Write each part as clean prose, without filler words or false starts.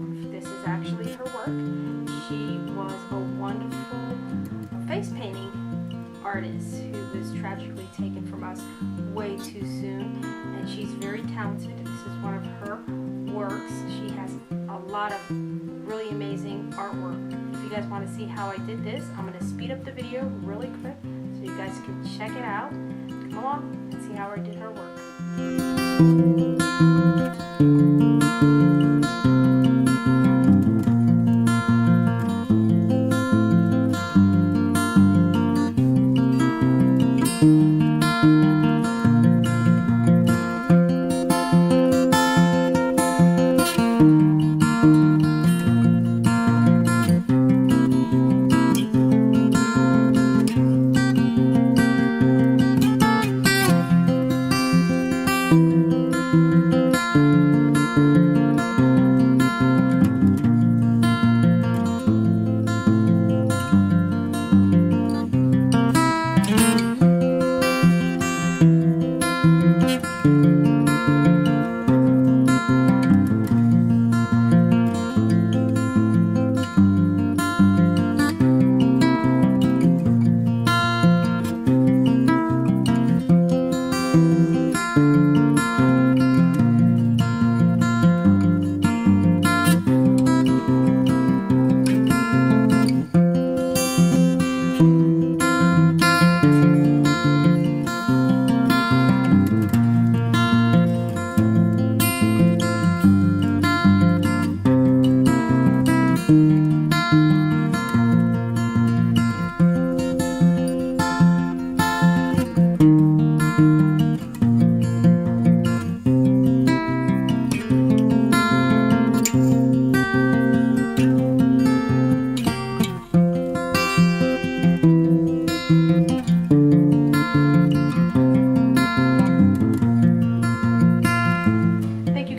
Casdorph. This is actually her work. She was a wonderful face painting artist who was tragically taken from us way too soon, and she's very talented. This is one of her works. She has a lot of really amazing artwork. If you guys want to see how I did this, I'm going to speed up the video really quick so you guys can check it out. Come along and see how I did her work.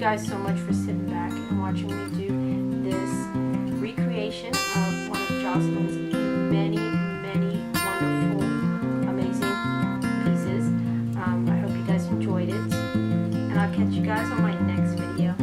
Guys so much for sitting back and watching me do this recreation of one of Jocelyn's many wonderful, amazing pieces. I hope you guys enjoyed it, and I'll catch you guys on my next video.